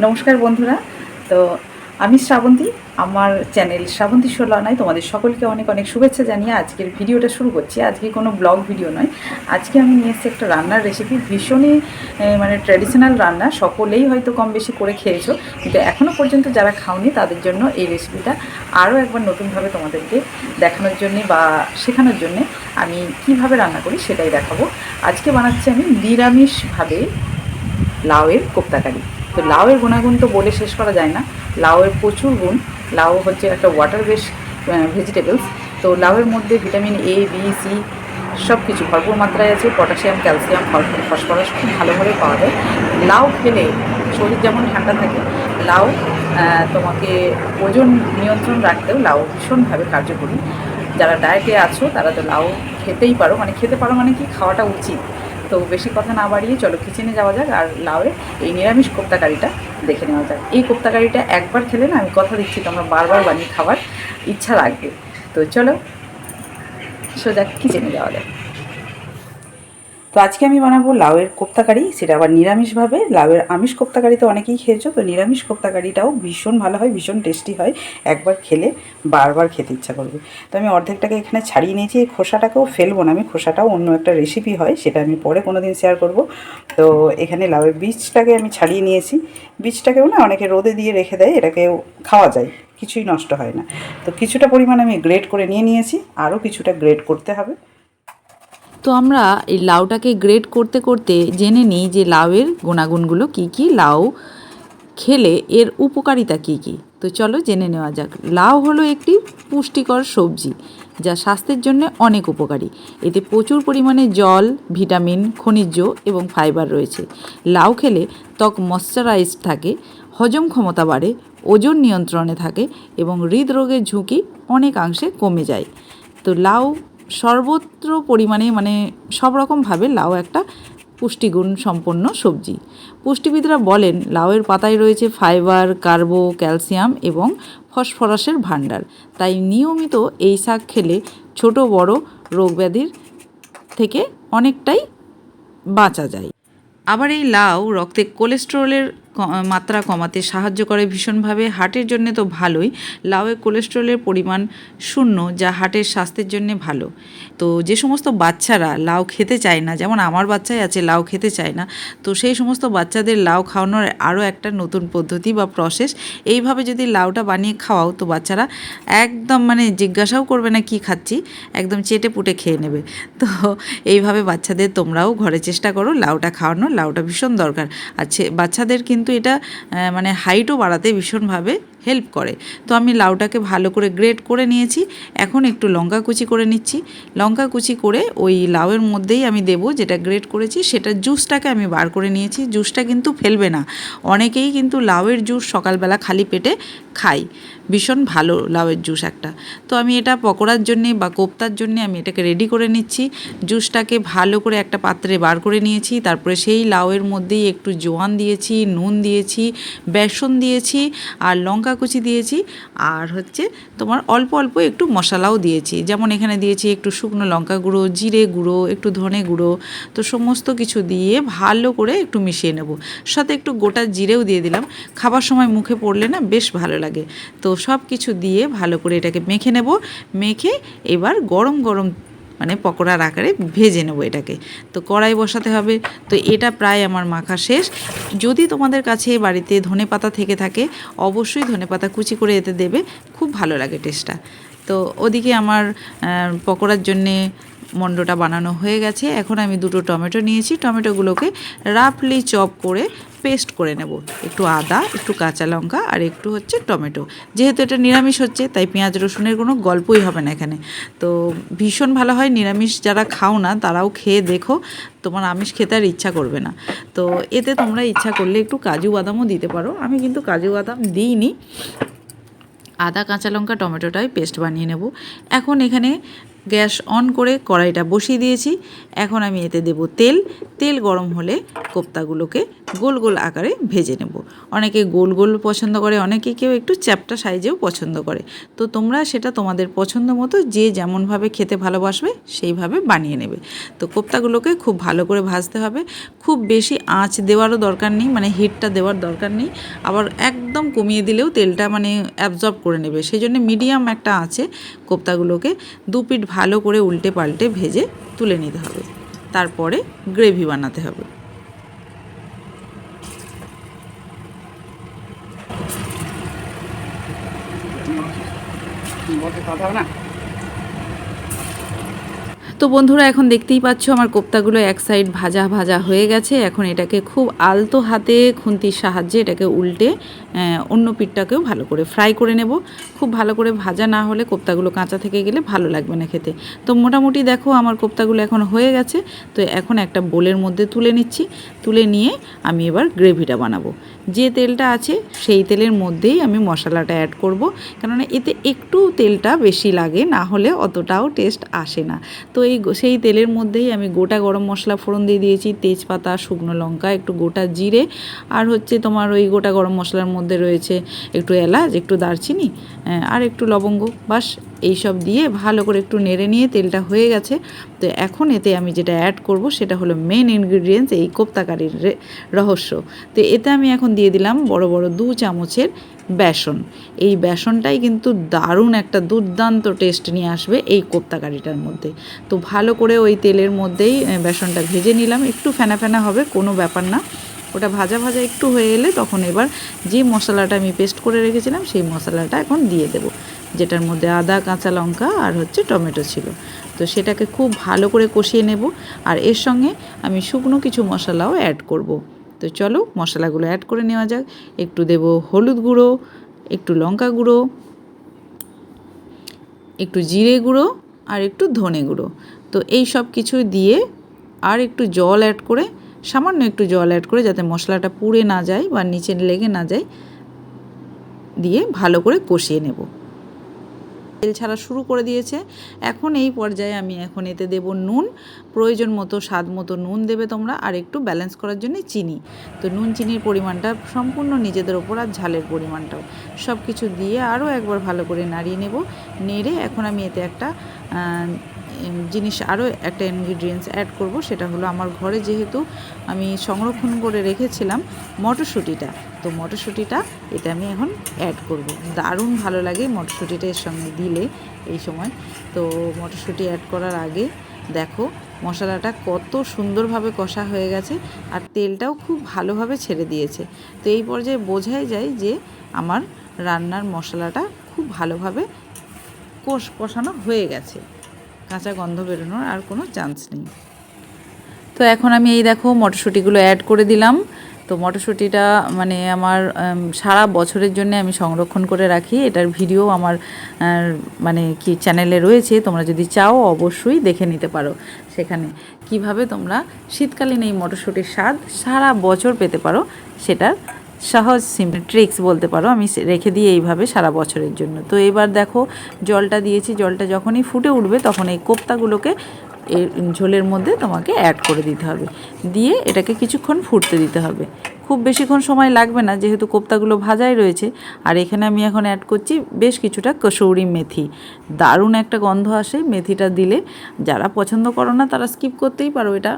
নমস্কার বন্ধুরা। তো আমি শ্রাবন্তী, আমার চ্যানেল শ্রাবন্তী সোলানায় তোমাদের সকলকে অনেক অনেক শুভেচ্ছা জানিয়ে আজকের ভিডিওটা শুরু করছি। আজকে কোনো ব্লগ ভিডিও নয়, আজকে আমি নিয়ে এসেছি একটা রান্নার রেসিপি। ভীষণই মানে ট্র্যাডিশনাল রান্না, সকলেই হয়তো কম বেশি করে খেয়েছো, কিন্তু এখনও পর্যন্ত যারা খাওনি তাদের জন্য এই রেসিপিটা আরও একবার নতুনভাবে তোমাদেরকে দেখানোর জন্যে বা শেখানোর জন্যে আমি কিভাবে রান্না করি সেটাই দেখাবো। আজকে বানাচ্ছি আমি নিরামিষভাবে লাউয়ের কোপ্তাকারি। তো লাউয়ের গুণাগুণ তো বলে শেষ করা যায় না, লাউয়ের প্রচুর গুণ। লাউ হচ্ছে একটা ওয়াটার বেস ভেজিটেবলস। তো লাউয়ের মধ্যে ভিটামিন এ, বি, সি সব কিছু ভরপুর মাত্রায় আছে। পটাশিয়াম, ক্যালসিয়াম, ফসফরাস খুব ভালোভাবে পাওয়া যায়। লাউ খেলে শরীর যেমন ঠান্ডা থাকে, লাউ তোমাকে ওজন নিয়ন্ত্রণ রাখতেও লাউ ভীষণভাবে কার্যকরী। যারা ডায়েটে আছো তারা তো লাউ খেতেই পারো, মানে খেতে পারো মানে কি, খাওয়াটা উচিত। তো বেশি কথা না বাড়িয়ে চলো কিচেনে যাওয়া যাক, আর লাউয়ের এই নিরামিষ কোপ্তাকারিটা দেখে নেওয়া যাক। এই কোপ্তাকারিটা একবার খেলে না, আমি কথা দিচ্ছি তোমরা বারবার বানিয়ে খাবার ইচ্ছা লাগবে। তো চলো সোজা কিচেনে যাওয়া যাক। তো আজকে আমি বানাবো লাউয়ের কোপ্তাকারি, সেটা আবার নিরামিষভাবে। লাউয়ের আমিষ কোপ্তাকারি তো অনেকেই খেয়েছো, তো নিরামিষ কোপ্তাকারিটাও ভীষণ ভালো হয়, ভীষণ টেস্টি হয়। একবার খেলে বারবার খেতে ইচ্ছা করবে। তো আমি অর্ধেকটাকে এখানে ছাড়িয়ে নিয়েছি, এই খোসাটাকেও ফেলবো না আমি, খোসাটাও অন্য একটা রেসিপি হয়, সেটা আমি পরে কোনো দিন শেয়ার করব। তো এখানে লাউয়ের বীজটাকে আমি ছাড়িয়ে নিয়েছি। বীজটাকেও না অনেকে রোদে দিয়ে রেখে দেয়, এটাকেও খাওয়া যায়, কিছুই নষ্ট হয় না। তো কিছুটা পরিমাণ আমি গ্রেট করে নিয়েছি, আরও কিছুটা গ্রেট করতে হবে। তো আমরা এই লাউটাকে গ্রেড করতে করতে জেনে নিই যে লাউয়ের গুণাগুণগুলো কী কী, লাউ খেলে এর উপকারিতা কী কী। তো চলো জেনে নেওয়া যাক। লাউ হলো একটি পুষ্টিকর সবজি যা স্বাস্থ্যের জন্য অনেক উপকারী। এতে প্রচুর পরিমাণে জল, ভিটামিন, খনিজ এবং ফাইবার রয়েছে। লাউ খেলে ত্বক ময়শ্চারাইজড থাকে, হজম ক্ষমতা বাড়ে, ওজন নিয়ন্ত্রণে থাকে এবং হৃদরোগের ঝুঁকি অনেকাংশে কমে যায়। তো লাউ সর্বত্র পরিমাণে, মানে সব রকমভাবে লাউ একটা পুষ্টিগুণ সম্পন্ন সবজি। পুষ্টিবিদরা বলেন লাউয়ের পাতায় রয়েছে ফাইবার, কার্বো, ক্যালসিয়াম এবং ফসফরাসের ভাণ্ডার। তাই নিয়মিত এই শাক খেলে ছোট বড় রোগব্যাধির থেকে অনেকটাই বাঁচা যায়। আবার এই লাউ রক্তে কোলেস্টেরলের মাত্রা কমাতে সাহায্য করে ভীষণভাবে। হার্টের জন্য তো ভালোই, লাউয়ে কোলেস্টেরলের পরিমাণ 0, যা হার্টের স্বাস্থ্যের জন্য ভালো। তো যে সমস্ত বাচ্চারা লাউ খেতে চায় না, যেমন আমার বাচ্চাই আছে লাউ খেতে চায় না, তো সেই সমস্ত বাচ্চাদের লাউ খাওয়ানোর আরও একটা নতুন পদ্ধতি বা প্রসেস। এইভাবে যদি লাউটা বানিয়ে খাওয়াও তো বাচ্চারা একদম মানে জিজ্ঞাসাও করবে না কি খাচ্ছি, একদম চেটে পুটে খেয়ে নেবে। তো এইভাবে বাচ্চাদের তোমরাও ঘরে চেষ্টা করো লাউটা খাওয়ানো। লাউটা ভীষণ দরকার। আর বাচ্চাদের কিন্তু এটা মানে হাইটও বাড়াতে ভীষণভাবে হেল্প করে। তো আমি লাউটাকে ভালো করে গ্রেট করে নিয়েছি। এখন একটু লঙ্কা কুচি করে নিচ্ছি। লঙ্কা কুচি করে ওই লাউয়ের মধ্যেই আমি দেবো যেটা গ্রেট করেছি, সেটা জুসটাকে আমি বার করে নিয়েছি। জুসটা কিন্তু ফেলবে না। অনেকেই কিন্তু লাউয়ের জুস সকালবেলা খালি পেটে খাই, ভীষণ ভালো লাউয়ের জুস একটা। তো আমি এটা পকোড়ার জন্যে বা কোপ্তার জন্যে আমি এটাকে রেডি করে নিচ্ছি। জুসটাকে ভালো করে একটা পাত্রে বার করে নিয়েছি। তারপরে সেই লাউয়ের মধ্যেই একটু জোয়ান দিয়েছি, নুন দিয়েছি, বেসন দিয়েছি, আর লঙ্কা কুচি দিয়েছি, আর হচ্ছে তোমার অল্প অল্প একটু মশলাও দিয়েছি। যেমন এখানে দিয়েছি একটু শুকনো লঙ্কা গুঁড়ো, জিরে গুঁড়ো, একটু ধনে গুঁড়ো। তো সমস্ত কিছু দিয়ে ভালো করে একটু মিশিয়ে নেব। সাথে একটু গোটা জিরেও দিয়ে দিলাম, খাবার সময় মুখে পড়লে না বেশ ভালো লাগে। তো সব কিছু দিয়ে ভালো করে এটাকে মেখে নেব। মেখে এবার গরম গরম মানে পকোড়ার আকারে ভেজে নেবো এটাকে। তো কড়াই বসাতে হবে। তো এটা প্রায় আমার মাখা শেষ। যদি তোমাদের কাছে বাড়িতে ধনেপাতা থেকে থাকে অবশ্যই ধনেপাতা কুচি করে এতে দেবে, খুব ভালো লাগে টেস্টটা। তো ওদিকে আমার পকোড়ার জন্যে মণ্ডটা বানানো হয়ে গেছে। এখন আমি 2টো টমেটো নিয়েছি। টমেটোগুলোকে রাফলি চপ করে পেস্ট করে নেব। একটু আদা, একটু কাঁচা লঙ্কা আর একটু হচ্ছে টমেটো। যেহেতু এটা নিরামিষ হচ্ছে তাই পেঁয়াজ রসুনের কোনো গল্পই হবে না এখানে। তো ভীষণ ভালো হয়। নিরামিষ যারা খাও না তারাও খেয়ে দেখো, তোমার আমিষ খেতে আর ইচ্ছা করবে না। তো এতে তোমরা ইচ্ছা করলে একটু কাজু বাদামও দিতে পারো, আমি কিন্তু কাজু বাদাম দিইনি। আদা, কাঁচা লঙ্কা, টমেটোটাই পেস্ট বানিয়ে নেব। এখন এখানে গ্যাস অন করে কড়াইটা বসিয়ে দিয়েছি। এখন আমি এতে দেব তেল। তেল গরম হলে কোপ্তাগুলোকে গোল গোল আকারে ভেজে নেব। অনেকে গোল গোল পছন্দ করে, অনেকে কেউ একটু চ্যাপ্টা সাইজেও পছন্দ করে। তো তোমরা সেটা তোমাদের পছন্দ মতো যে যেমনভাবে খেতে ভালোবাসবে সেইভাবে বানিয়ে নেবে। তো কোপ্তাগুলোকে খুব ভালো করে ভাজতে হবে। খুব বেশি আঁচ দেওয়ারও দরকার নেই, মানে হিটটা দেওয়ার দরকার নেই। আবার একদম কমিয়ে দিলেও তেলটা মানে অ্যাবজর্ব করে নেবে। সেই জন্য মিডিয়াম একটা আঁচে কোপ্তাগুলোকে দু পিঠ ভালো করে উল্টে পাল্টে ভেজে তুলে নিতে হবে। তারপরে গ্রেভি বানাতে হবে। তো বন্ধুরা, এখন দেখতেই পাচ্ছ আমার কোপ্তাগুলো এক সাইড ভাজা ভাজা হয়ে গেছে। এখন এটাকে খুব আলতো হাতে খুন্তির সাহায্যে এটাকে উল্টে অন্য পিঠটাকেও ভালো করে ফ্রাই করে নেব। খুব ভালো করে ভাজা না হলে কোপ্তাগুলো কাঁচা থেকে গেলে ভালো লাগবে না খেতে। তো মোটামুটি দেখো আমার কোপ্তাগুলো এখন হয়ে গেছে। তো এখন একটা বোলের মধ্যে তুলে নিচ্ছি। তুলে নিয়ে আমি এবার গ্রেভিটা বানাবো। যে তেলটা আছে সেই তেলের মধ্যেই আমি মশলাটা অ্যাড করব, কেননা এতে একটু তেলটা বেশি লাগে, না হলে অতটাও টেস্ট আসে না। তো সেই তেলের মধ্যেই আমি গোটা গরম মশলা ফোড়ন দিয়ে দিয়েছি, তেজপাতা, শুকনো লঙ্কা, একটু গোটা জিরে, আর হচ্ছে তোমার ওই গোটা গরম মশলার মধ্যে রয়েছে একটু এলাচ, একটু দারচিনি, আর একটু লবঙ্গ। বাস এইসব দিয়ে ভালো করে একটু নেড়ে নিয়ে তেলটা হয়ে গেছে। তো এখন এতে আমি যেটা অ্যাড করব সেটা হলো মেন ইনগ্রিডিয়েন্টস, এই কোপ্তা কারির রহস্য। তো এতে আমি এখন দিয়ে দিলাম বড় বড় 2 চামচের বেসন। এই বেসনটাই কিন্তু দারুণ একটা দুর্দান্ত টেস্ট নিয়ে আসবে এই কোপ্তা কারিটার মধ্যে। তো ভালো করে ওই তেলের মধ্যেই বেসনটা ভেজে নিলাম। একটু ফেনা ফেনা হবে, কোনো ব্যাপার না। ওটা ভাজা ভাজা একটু হয়ে এলে তখন এবার যে মশলাটা আমি পেস্ট করে রেখেছিলাম সেই মশলাটা এখন দিয়ে দেব, যেটার মধ্যে আদা, কাঁচা লঙ্কা আর হচ্ছে টমেটো ছিল। তো সেটাকে খুব ভালো করে কষিয়ে নেব। আর এর সঙ্গে আমি শুকনো কিছু মশলাও অ্যাড করব। তো চলো মশলাগুলো অ্যাড করে নেওয়া যাক। একটু দেব হলুদ গুঁড়ো, একটু লঙ্কা গুঁড়ো, একটু জিরে গুঁড়ো, আর একটু ধনে গুঁড়ো। তো এই সব কিছু দিয়ে আর একটু জল অ্যাড করে, সামান্য একটু জল অ্যাড করে, যাতে মশলাটা পুড়ে না যায় বা নিচে লেগে না যায়, দিয়ে ভালো করে কষিয়ে নেব। তেল ছাড়া শুরু করে দিয়েছে। এখন এই পর্যায়ে আমি এখন এতে দেব নুন। প্রয়োজন মতো স্বাদ মতো নুন দেবে তোমরা, আর একটু ব্যালেন্স করার জন্য চিনি। তো নুন চিনির পরিমাণটা সম্পূর্ণ নিজেদের ওপর, আর ঝালের পরিমাণটাও। সব কিছু দিয়ে আরও একবার ভালো করে নাড়িয়ে নেব। নেড়ে এখন আমি এতে একটা জিনিস, আরও একটা ইনগ্রিডিয়েন্টস অ্যাড করব। সেটা হলো আমার ঘরে যেহেতু আমি সংরক্ষণ করে রেখেছিলাম মটরশুঁটিটা, তো মটরশুঁটিটা এতে আমি এখন অ্যাড করব। দারুণ ভালো লাগে মটরশুঁটিটা এর সঙ্গে দিলে এই সময়। তো মটরশুঁটি অ্যাড করার আগে দেখো মশলাটা কত সুন্দরভাবে কষা হয়ে গেছে, আর তেলটাও খুব ভালোভাবে ছেড়ে দিয়েছে। তো এই পর্যায়ে বোঝাই যায় যে আমার রান্নার মশলাটা খুব ভালোভাবে কষানো হয়ে গেছে। কাঁচা গন্ধ বেরোনোর আর কোনো চান্স নেই। তো এখন আমি এই দেখো মটরশুঁটিগুলো অ্যাড করে দিলাম। তো মটরশুঁটিটা মানে আমার সারা বছরের জন্য আমি সংরক্ষণ করে রাখি। এটার ভিডিও আমার মানে কি চ্যানেলে রয়েছে, তোমরা যদি চাও অবশ্যই দেখে নিতে পারো। সেখানে কিভাবে তোমরা শীতকালীন এই মটরশুঁটির স্বাদ সারা বছর পেতে পারো, সেটার সহজ সিম্পল ট্রিক্স বলতে পারো আমি রেখে দিই এইভাবে সারা বছরের জন্য। তো এবার দেখো জলটা দিয়েছি, জলটা যখনই ফুটে উঠবে তখন এই কোপ্তাগুলোকে এর ঝোলের মধ্যে তোমাকে অ্যাড করে দিতে হবে। দিয়ে এটাকে কিছুক্ষণ ফুটতে দিতে হবে। খুব বেশিক্ষণ সময় লাগবে না, যেহেতু কোপ্তাগুলো ভাজাই রয়েছে। আর এখানে আমি এখন অ্যাড করছি বেশ কিছুটা কসৌরি মেথি। দারুণ একটা গন্ধ আসে মেথিটা দিলে। যারা পছন্দ করো না তারা স্কিপ করতেই পারো, এটা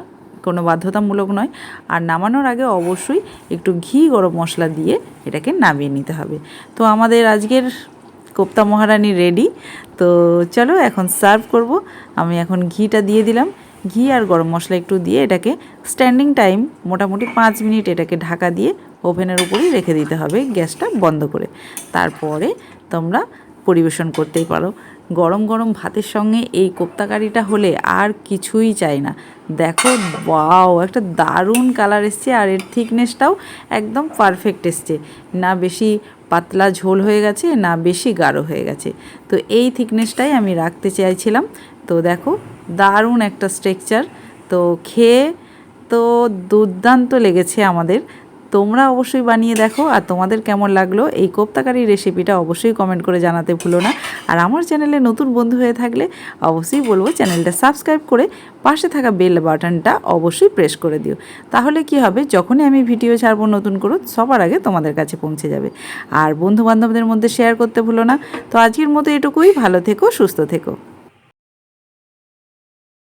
কোনো বাধ্যতামূলক নয়। আর নামানোর আগে অবশ্যই একটু ঘি গরম মশলা দিয়ে এটাকে নামিয়ে নিতে হবে। তো আমাদের আজকের কোপ্তা মহারানি রেডি। তো চলো এখন সার্ভ করব। আমি এখন ঘিটা দিয়ে দিলাম। ঘি আর গরম মশলা একটু দিয়ে এটাকে স্ট্যান্ডিং টাইম মোটামুটি 5 মিনিট এটাকে ঢাকা দিয়ে ওভেনের উপরেই রেখে দিতে হবে, গ্যাসটা বন্ধ করে। তারপরে তোমরা পরিবেশন করতেই পারো। গরম গরম ভাতের সঙ্গে এই কোপ্তা কারিটা হলে আর কিছুই চাই না। দেখো ওয়াও, একটা দারুণ কালার এসছে, আর এর থিকনেসটাও একদম পারফেক্ট এসছে। না বেশি পাতলা ঝোল হয়ে গেছে, না বেশি গাঢ় হয়ে গেছে। তো এই থিকনেসটাই আমি রাখতে চাইছিলাম। তো দেখো দারুণ একটা স্ট্রাকচার। তো খেয়ে তো দুর্দান্ত লেগেছে আমাদের। তোমরা অবশ্যই বানিয়ে দেখো, আর তোমাদের কেমন লাগলো এই কোপ্তাকারি রেসিপিটা অবশ্যই কমেন্ট করে জানাতে ভুলো না। আর আমার চ্যানেলে নতুন বন্ধু হয়ে থাকলে অবশ্যই বলবো চ্যানেলটা সাবস্ক্রাইব করে পাশে থাকা বেল বাটনটা অবশ্যই প্রেস করে দিও। তাহলে কি হবে, যখনই আমি ভিডিও ছাড়বো নতুন করে সবার আগে তোমাদের কাছে পৌঁছে যাবে। আর বন্ধু বান্ধবদের মধ্যে শেয়ার করতে ভুলো না। তো আজকের মতো এটুকুই, ভালো থেকো, সুস্থ থেকো।